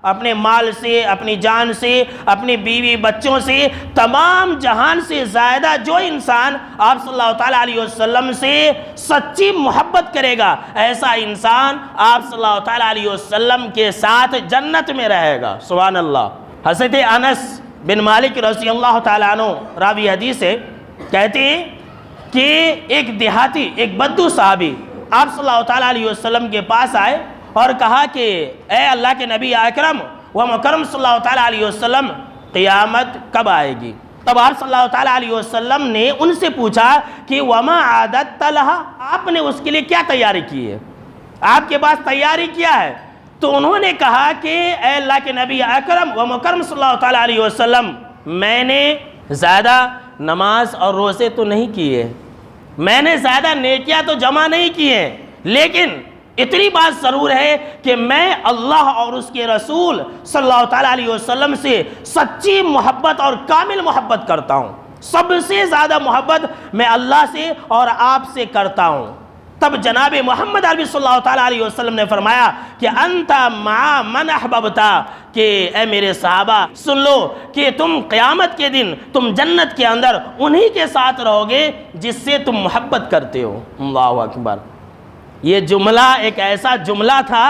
اپنے مال سے، اپنی جان سے، اپنی بیوی بچوں سے، تمام جہان سے زیادہ جو انسان آپ صلی اللہ تعالیٰ علیہ وسلم سے سچی محبت کرے گا، ایسا انسان آپ صلی اللہ تعالیٰ علیہ وسلم کے ساتھ جنت میں رہے گا۔ سبحان اللہ۔ حضرت انس بن مالک رضی اللہ تعالیٰ عنہ راوی حدیث ہے، کہتے ہیں کہ ایک دیہاتی، ایک بدو صحابی آپ صلی اللہ تعالیٰ علیہ وسلم کے پاس آئے اور کہا کہ اے اللہ کے نبی اکرم و مکرم صلی اللہ تعالیٰ علیہ وسلم، قیامت کب آئے گی؟ تب آپ صلی اللہ تعالیٰ علیہ وسلم نے ان سے پوچھا کہ وما عادت لہا، آپ نے اس کے لیے کیا تیاری کی ہے؟ آپ کے پاس تیاری کیا ہے؟ تو انہوں نے کہا کہ اے اللہ کے نبی اکرم و مکرم صلی اللہ تعالیٰ علیہ وسلم، میں نے زیادہ نماز اور روزے تو نہیں کیے، میں نے زیادہ نیکیاں تو جمع نہیں کیے، لیکن اتنی بات ضرور ہے کہ میں اللہ اور اس کے رسول صلی اللہ تعالیٰ علیہ وسلم سے سچی محبت اور کامل محبت کرتا ہوں، سب سے زیادہ محبت میں اللہ سے اور آپ سے کرتا ہوں۔ تب جناب محمد عربی صلی اللہ تعالیٰ علیہ وسلم نے فرمایا کہ انت مع من احببتا، کہ اے میرے صحابہ سن لو کہ تم قیامت کے دن تم جنت کے اندر انہی کے ساتھ رہو گے جس سے تم محبت کرتے ہو۔ اللہ اکبر۔ یہ جملہ ایک ایسا جملہ تھا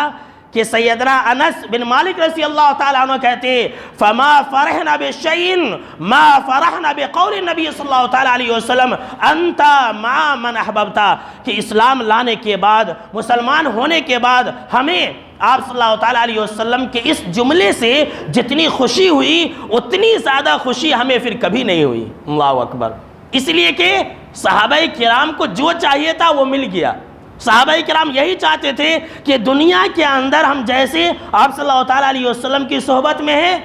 کہ سیدنا انس بن مالک رضی اللہ تعالیٰ عنہ کہتے فما فرحنا بشیء ما فرحنا بقول النبی صلی اللہ تعالیٰ علیہ وسلم انت مع من احببتا، کہ اسلام لانے کے بعد، مسلمان ہونے کے بعد ہمیں آپ صلی اللہ تعالیٰ علیہ وسلم کے اس جملے سے جتنی خوشی ہوئی اتنی زیادہ خوشی ہمیں پھر کبھی نہیں ہوئی۔ اللہ اکبر۔ اس لیے کہ صحابہ کرام کو جو چاہیے تھا وہ مل گیا۔ صحابہ کرام یہی چاہتے تھے کہ دنیا کے اندر ہم جیسے آپ صلی اللہ تعالیٰ علیہ وسلم کی صحبت میں ہیں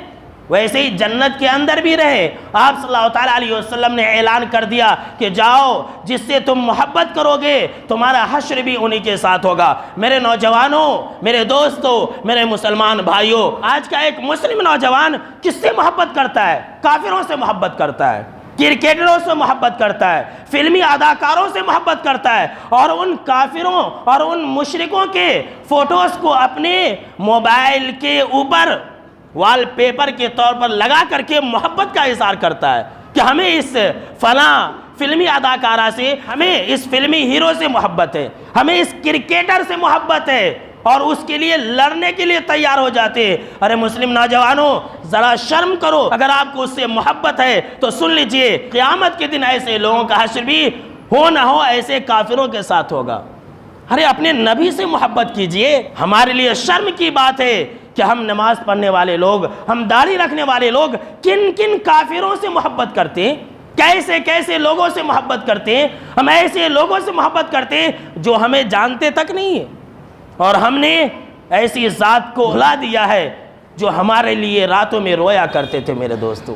ویسے ہی جنت کے اندر بھی رہے۔ آپ صلی اللہ تعالیٰ علیہ وسلم نے اعلان کر دیا کہ جاؤ، جس سے تم محبت کرو گے تمہارا حشر بھی انہی کے ساتھ ہوگا۔ میرے نوجوانوں، میرے دوستوں، میرے مسلمان بھائیوں، آج کا ایک مسلم نوجوان کس سے محبت کرتا ہے؟ کافروں سے محبت کرتا ہے، کرکٹروں سے محبت کرتا ہے، فلمی اداکاروں سے محبت کرتا ہے، اور ان کافروں اور ان مشرکوں کے فوٹوز کو اپنے موبائل کے اوپر وال پیپر کے طور پر لگا کر کے محبت کا اظہار کرتا ہے کہ ہمیں اس فلاں فلمی اداکارہ سے، ہمیں اس فلمی ہیرو سے محبت ہے، ہمیں اس کرکٹر سے محبت ہے، اور اس کے لیے لڑنے کے لیے تیار ہو جاتے ہیں۔ ارے مسلم نوجوانوں، ذرا شرم کرو، اگر آپ کو اس سے محبت ہے تو سن لیجئے قیامت کے دن ایسے لوگوں کا حشر بھی ہو نہ ہو ایسے کافروں کے ساتھ ہوگا۔ ارے اپنے نبی سے محبت کیجئے۔ ہمارے لیے شرم کی بات ہے کہ ہم نماز پڑھنے والے لوگ، ہم داڑھی رکھنے والے لوگ کن کن کافروں سے محبت کرتے ہیں، کیسے کیسے لوگوں سے محبت کرتے ہیں۔ ہم ایسے لوگوں سے محبت کرتے ہیں جو ہمیں جانتے تک نہیں ہیں، اور ہم نے ایسی ذات کو بھلا دیا ہے جو ہمارے لیے راتوں میں رویا کرتے تھے۔ میرے دوستوں،